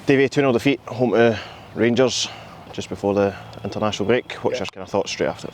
Davey, 2-0 defeat home to Rangers just before the international break. What's your kind of thoughts straight after?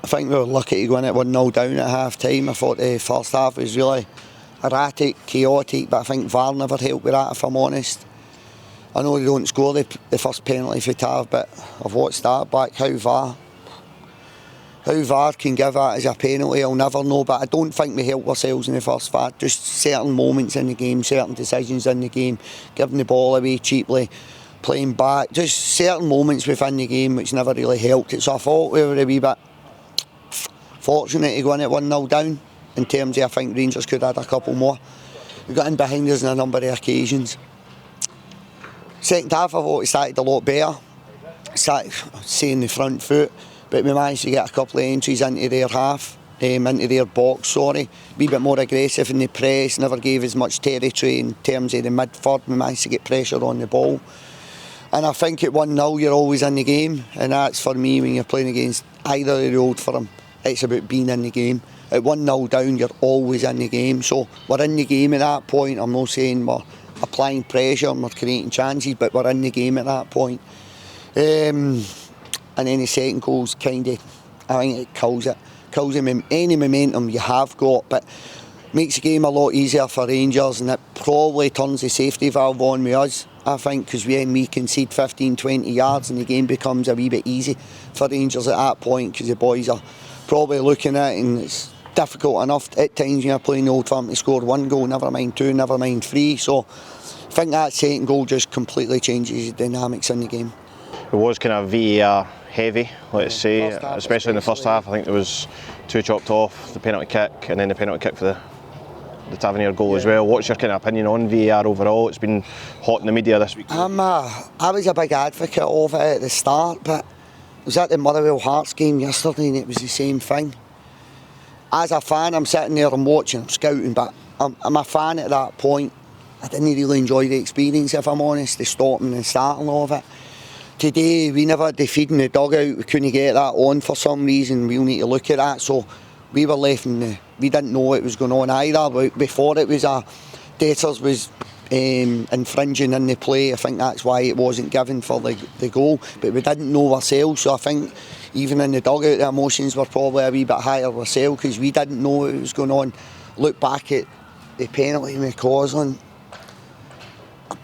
I think we were lucky to go in at 1-0 down at half time. I thought the first half was really erratic, chaotic, but I think VAR never helped with that, if I'm honest. I know they don't score the first penalty for Tav, but I've watched that back. How VAR can give that as a penalty, I'll never know, but I don't think we helped ourselves in the first half. Just certain moments in the game, certain decisions in the game, giving the ball away cheaply, playing back, just certain moments within the game which never really helped it. So I thought we were a wee bit fortunate to go in at 1-0 down. In terms of, I think Rangers could have had a couple more. We got in behind us on a number of occasions. Second half I thought we started a lot better. Started saying the front foot, but we managed to get a couple of entries into their half, into their box, a wee bit more aggressive in the press, never gave as much territory in terms of the midfield. We managed to get pressure on the ball. And I think at 1-0 you're always in the game, and that's for me when you're playing against either of the old firm. It's about being in the game. At 1-0 down, you're always in the game. So we're in the game at that point. I'm not saying we're applying pressure and we're creating chances, but we're in the game at that point. And then the second goal's kind of, I think it kills it. Kills any momentum you have got, but makes the game a lot easier for Rangers, and it probably turns the safety valve on with us, I think, because when we concede 15-20 yards and the game becomes a wee bit easy for Rangers at that point, because the boys are probably looking at it, and it's difficult enough at times when you're playing the Old Firm to score one goal, never mind two, never mind three. So I think that second goal just completely changes the dynamics in the game. It was kind of VAR heavy, let's say, especially in the first half. I think there was two chopped off, the penalty kick and then the penalty kick for the Tavernier goal as well. What's your kind of opinion on VAR overall? It's been hot in the media this week. I was a big advocate of it at the start, but I was at the Motherwell Hearts game yesterday and it was the same thing. As a fan, I'm sitting there and watching, I'm scouting, but I'm a fan at that point. I didn't really enjoy the experience, if I'm honest, the stopping and starting of it. Today, we never had the feed in the dugout, we couldn't get that on for some reason, we'll need to look at that. So we were left we didn't know what was going on either. Before it was Debtors was infringing in the play. I think that's why it wasn't given for the goal, but we didn't know ourselves. So I think even in the dugout the emotions were probably a wee bit higher ourselves because we didn't know what was going on. Look back at the penalty with Cosland.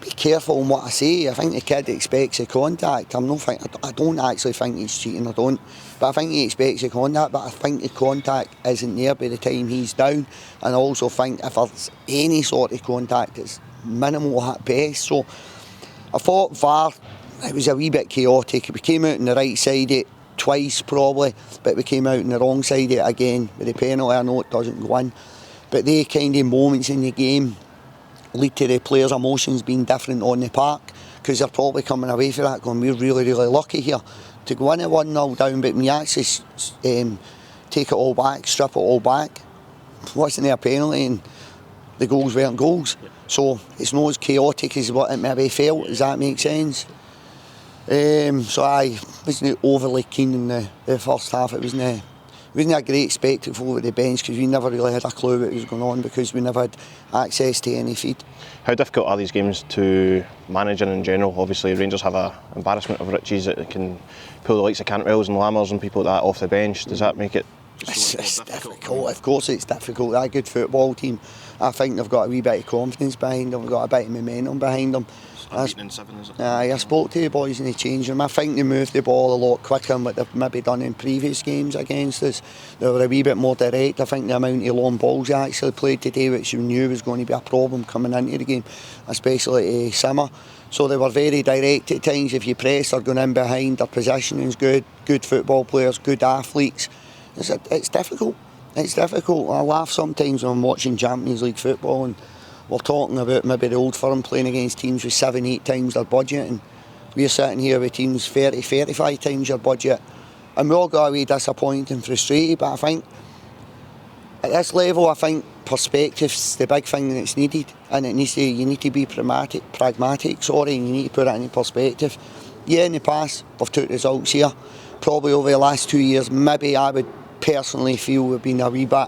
Be careful on what I say. I think the kid expects a contact. I don't actually think he's cheating, I don't. But I think he expects a contact, but I think the contact isn't there by the time he's down. And I also think if there's any sort of contact, it's minimal at best. So I thought VAR, it was a wee bit chaotic. We came out on the right side of it twice probably, but we came out on the wrong side of it again with the penalty. I know it doesn't go in, but they kind of moments in the game lead to the players' emotions being different on the park, because they're probably coming away from that going, we're really, really lucky here to go in at 1-0 down, but when you actually take it all back, strip it all back, wasn't there a penalty and the goals weren't goals. So it's not as chaotic as what it maybe felt. Does that make sense? So I wasn't overly keen in the first half. It wasn't a great spectacle with the bench because we never really had a clue what was going on because we never had access to any feed. How difficult are these games to manage in general? Obviously Rangers have an embarrassment of riches that can pull the likes of Cantwells and Lammers and people like that off the bench. Does that make it It's difficult? Of course it's difficult. They're a good football team. I think they've got a wee bit of confidence behind them, they've got a bit of momentum behind them. In 7, is it? I spoke to the boys in the change room. I think they moved the ball a lot quicker than what they've maybe done in previous games against us. They were a wee bit more direct. I think the amount of long balls they actually played today, which you knew was going to be a problem coming into the game, especially to Simmer. So they were very direct at times. If you press, they're going in behind. Their positioning's good football players, good athletes. It's difficult. It's difficult. I laugh sometimes when I'm watching Champions League football and we're talking about maybe the Old Firm playing against teams with 7-8 times their budget, and we're sitting here with teams 30-35 times your budget, and we all go away disappointed and frustrated. But I think at this level, I think perspective's the big thing that's needed, and you need to be pragmatic, and you need to put it in perspective. Yeah, in the past we've took results here. Probably over the last 2 years, maybe I would personally feel we've been a wee bit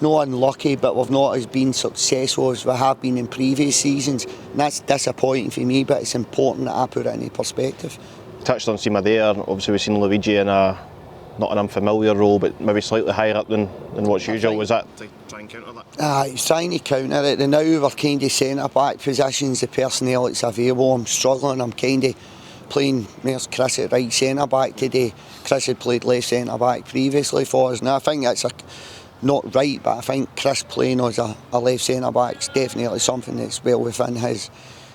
not unlucky, but we've not as been successful as we have been in previous seasons. And that's disappointing for me, but it's important that I put it into perspective. Touched on Sima there, obviously we've seen Luigi in a not an unfamiliar role, but maybe slightly higher up than what's usual. Was that to try and counter that? He's trying to counter it. Now we're kind of centre-back positions, the personnel that's available. I'm struggling, I'm kind of playing, there's Chris at right centre-back today. Chris had played left centre-back previously for us. Now I think that's not right, but I think Chris playing as a left centre-back is definitely something that's well within his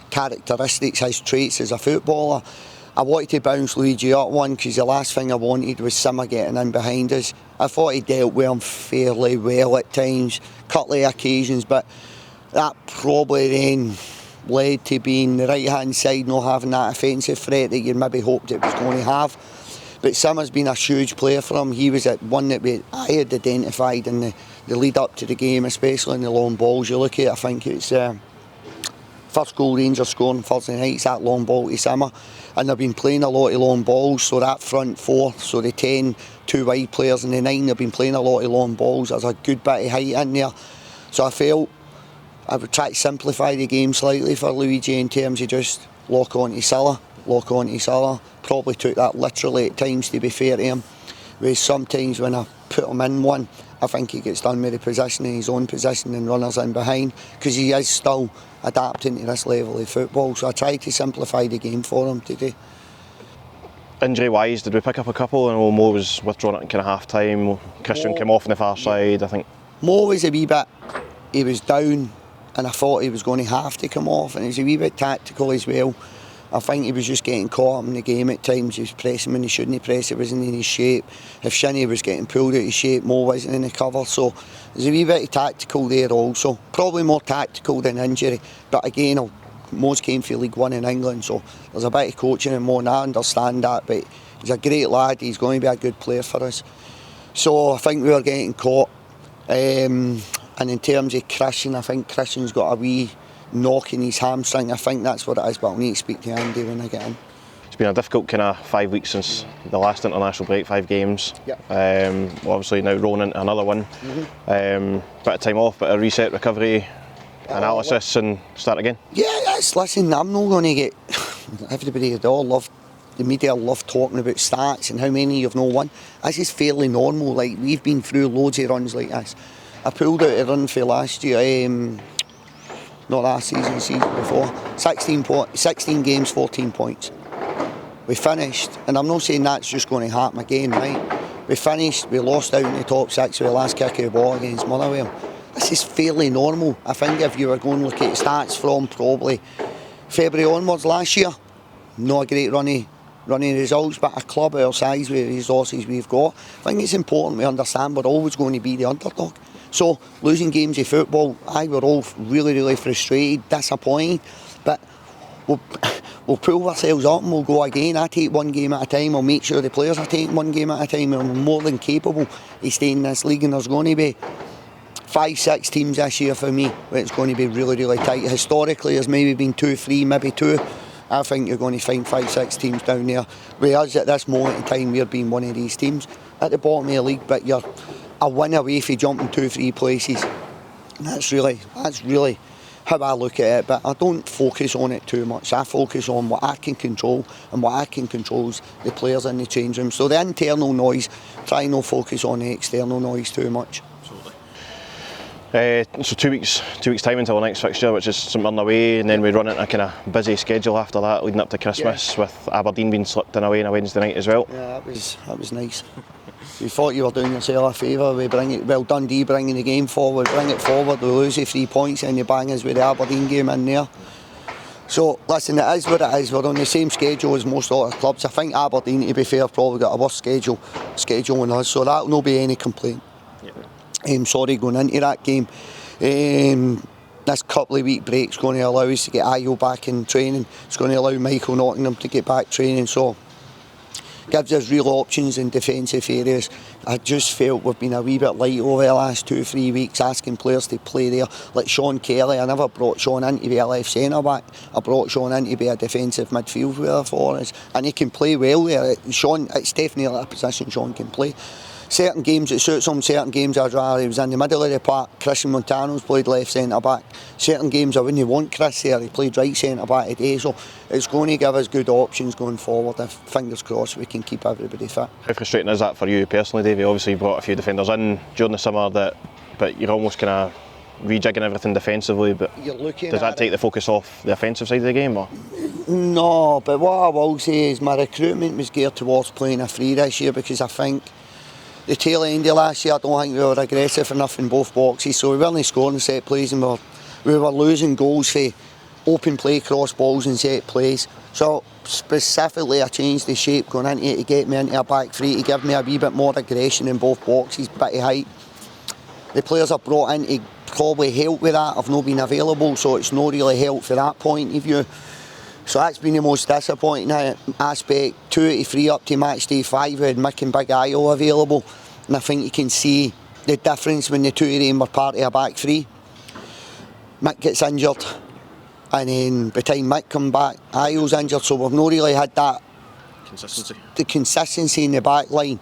characteristics, his traits as a footballer. I wanted to bounce Luigi up one because the last thing I wanted was Simmer getting in behind us. I thought he dealt with him fairly well at times, couple of occasions, but that probably then led to being the right hand side not having that offensive threat that you maybe hoped it was going to have. But Simmer's been a huge player for him. He was at one that I had identified in the lead up to the game, especially in the long balls. You look at it, I think it's first goal Rangers scoring Thursday night, it's that long ball to Simmer. And they've been playing a lot of long balls, so that front four, so the 10, 2 wide players and the 9, they've been playing a lot of long balls. There's a good bit of height in there. So I felt I would try to simplify the game slightly for Luigi in terms of just lock onto Silla. Probably took that literally at times, to be fair to him. Whereas sometimes when I put him in one, I think he gets done with the possession in his own position and runners in behind, because he is still adapting to this level of football. So I tried to simplify the game for him today. Injury wise, did we pick up a couple? I know Mo was withdrawn at kind of half time. Christian came off on the far side, I think. Mo was a wee bit, he was down and I thought he was going to have to come off, and he was a wee bit tactical as well. I think he was just getting caught up in the game at times. He was pressing when he shouldn't press, he wasn't in his shape. If Shinnie was getting pulled out of his shape, Mo wasn't in the cover. So there's a wee bit of tactical there also. Probably more tactical than injury. But again, Mo's came for League One in England, so there's a bit of coaching in Mo, and I understand that. But he's a great lad, he's going to be a good player for us. So I think we were getting caught. And in terms of Christian, I think Christian's got a wee knock in his hamstring. I think that's what it is, but I'll need to speak to Andy when I get in. It's been a difficult kind of 5 weeks since the last international break, 5 games. Yep. Obviously now rolling into another one. Bit of time off, bit of reset, recovery, analysis and start again. Yeah, listen, I'm not going to get... Everybody, the media love talking about stats and how many you've not won. This is fairly normal. Like, we've been through loads of runs like this. I pulled out a run for last year, not last season, season before. 16 games, 14 points. We finished, and I'm not saying that's just going to happen again, right? We finished, we lost out in the top 6 with the last kick of the ball against Motherwell. This is fairly normal. I think if you were going to look at stats from probably February onwards last year, not a great running results, but a club our size with the resources we've got, I think it's important we understand we're always going to be the underdog. So losing games of football, we're all really, really frustrated, disappointed, but we'll pull ourselves up and we'll go again. I take one game at a time. I'll make sure the players are taking one game at a time, and we're more than capable of staying in this league. And there's going to be 5-6 teams this year for me where it's going to be really, really tight. Historically, there's maybe been 2-3, maybe 2. I think you're going to find 5-6 teams down there. Whereas at this moment in time, we're being one of these teams at the bottom of the league, but you're a win away for jumping 2-3 places. And that's really how I look at it, but I don't focus on it too much. I focus on what I can control, and what I can control is the players in the change room. So the internal noise, try not focus on the external noise too much. So 2 weeks time until the next fixture, which is St Mirren away, and then we run into a kind of busy schedule after that, leading up to Christmas, with Aberdeen being slipped in away on a Wednesday night as well. Yeah, that was nice. You thought you were doing yourself a favour. Dundee bringing the game forward, bring it forward, we lose the 3 points and you bang us with the Aberdeen game in there. So listen, it is what it is. We're on the same schedule as most other clubs. I think Aberdeen, to be fair, probably got a worse schedule than us, so that'll not be any complaint. Sorry, going into that game. This couple of week break's going to allow us to get Ayo back in training. It's going to allow Michael Nottingham to get back training, so gives us real options in defensive areas. I just felt we've been a wee bit light over the last 2-3 weeks, asking players to play there. Like Sean Kelly, I never brought Sean in to be a left centre back. I brought Sean in to be a defensive midfield player for us, and he can play well there. Sean, it's definitely a position Sean can play. certain games it suits him, certain games I'd rather he was in the middle of the park. Christian Montano's played left centre back. Certain games I wouldn't want Chris there, he played right centre back today, so it's going to give us good options going forward. If, fingers crossed, we can keep everybody fit. How frustrating is that for you personally, Davey? Obviously you brought a few defenders in during the summer, but you're almost kind of rejigging everything defensively, but does that take the focus off the offensive side of the game? Or? No, but what I will say is my recruitment was geared towards playing a free this year, because I think the tail end of last year I don't think we were aggressive enough in both boxes, so we weren't scoring set plays and we were losing goals for open play, cross balls and set plays. So specifically I changed the shape going into it to get me into a back three, to give me a wee bit more aggression in both boxes, bit of height. The players I've brought in to probably help with that have not been available, so it's not really helped for that point of view. So that's been the most disappointing aspect. 2 out of 3 up to match day 5 we had Mick and Big Io available, and I think you can see the difference when the 2 of them were part of a back three. Mick gets injured, and then by the time Mick come back, Io's injured, so we've not really had that consistency in the back line.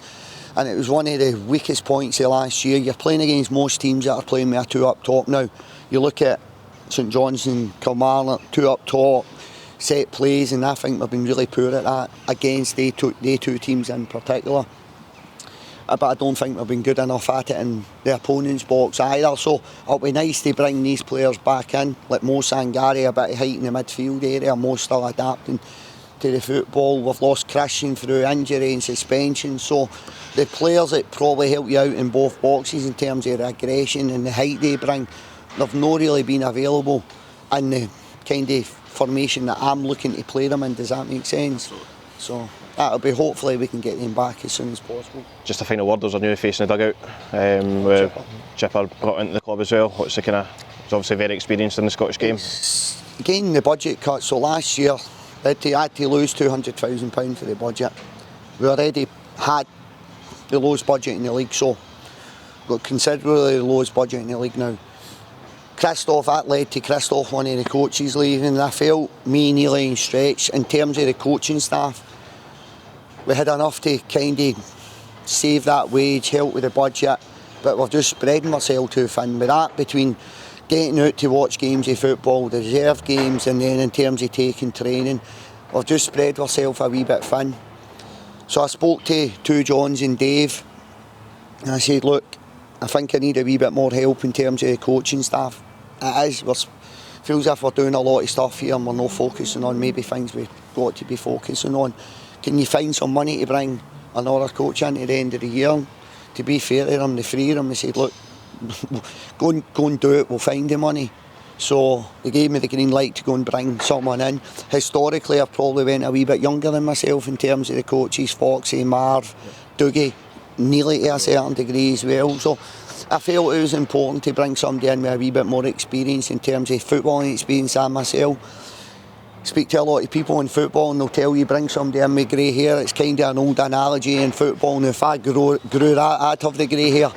And it was one of the weakest points of last year. You're playing against most teams that are playing with a 2 up top now. You look at St John's and Kilmarnock, 2 up top, set plays, and I think we've been really poor at that against they two teams in particular. But I don't think we've been good enough at it in the opponent's box either. So it'll be nice to bring these players back in, like Mo Sangari, a bit of height in the midfield area. Mo's still adapting to the football. We've lost Christian through injury and suspension, so the players that probably help you out in both boxes in terms of their aggression and the height they bring, they've not really been available in the kind of formation that I'm looking to play them in. Does that make sense? So that'll be, hopefully we can get them back as soon as possible. Just a final word, there's a new face in the dugout, with Chipper brought into the club as well. What's the kind of, he's obviously very experienced in the Scottish game. Again, the budget cut, so last year I had to lose £200,000 for the budget. We already had the lowest budget in the league, so we've got considerably the lowest budget in the league now. Christoph, that led to Christoph, one of the coaches, leaving, and I felt me, Neely and Stretch, in terms of the coaching staff, we had enough to kind of save that wage, help with the budget, but we're just spreading ourselves too thin. With that, between getting out to watch games of football, the reserve games, and then in terms of taking training, we've just spread ourselves a wee bit thin. So I spoke to two Johns and Dave, and I said, look, I think I need a wee bit more help in terms of the coaching staff. It feels as if we're doing a lot of stuff here and we're not focusing on maybe things we've got to be focusing on. Can you find some money to bring another coach in at the end of the year? To be fair to them, the three of them, they said, look, go and do it, we'll find the money. So they gave me the green light to go and bring someone in. Historically, I've probably went a wee bit younger than myself in terms of the coaches, Foxy, Marv, Dougie, Neely to a certain degree as well. So I felt it was important to bring somebody in with a wee bit more experience in terms of footballing experience than myself. Speak to a lot of people in football and they'll tell you bring somebody in with grey hair. It's kind of an old analogy in football, and if I grew that, I'd have the grey hair.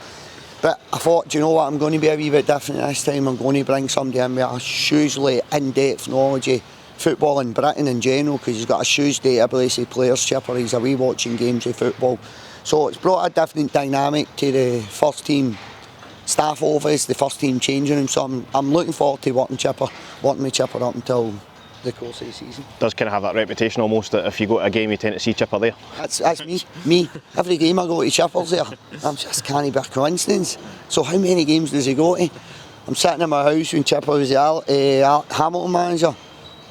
But I thought, do you know what, I'm going to be a wee bit different this time. I'm going to bring somebody in with a hugely in-depth knowledge of football in Britain in general, because he's got a huge database of players, Chipper. He's away watching games of football. So it's brought a different dynamic to the first team staff office, the first team changing room. So I'm looking forward to working with Chipper up until the course of the season. Does kind of have that reputation almost that if you go to a game you tend to see Chipper there? That's me. Every game I go to, Chipper's there. I'm just can't be a coincidence. So how many games does he go to? I'm sitting in my house when Chipper was the Hamilton manager,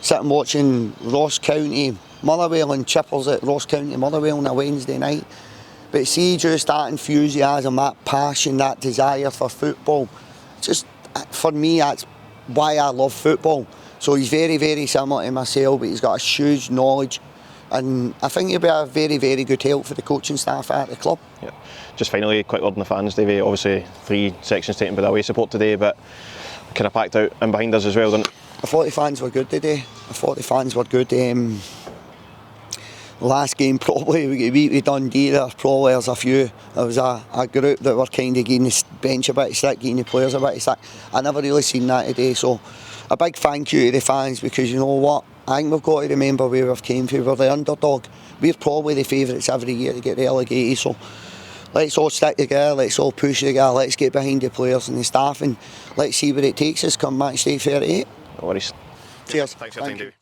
sitting watching Ross County Motherwell, and Chipper's at Ross County Motherwell on a Wednesday night. But see, just that enthusiasm, that passion, that desire for football, just for me, that's why I love football. So he's very, very similar to myself, but he's got a huge knowledge, and I think he'll be a very, very good help for the coaching staff at the club. Yeah. Just finally, quick word on the fans, Davey. Obviously 3 sections taken by the away support today, but kind of packed out and behind us as well, didn't it? I thought the fans were good today. Last game probably we Dundee, there's a few. There was a group that were kind of getting the bench a bit of stick, getting the players a bit of stick. I never really seen that today, so a big thank you to the fans, because you know what, I think we've got to remember where we've came from. We're the underdog. We're probably the favourites every year to get relegated, so let's all stick together, let's all push together, let's get behind the players and the staff, and let's see where it takes us come match day 38. No worries. Cheers. Thanks for your time, David.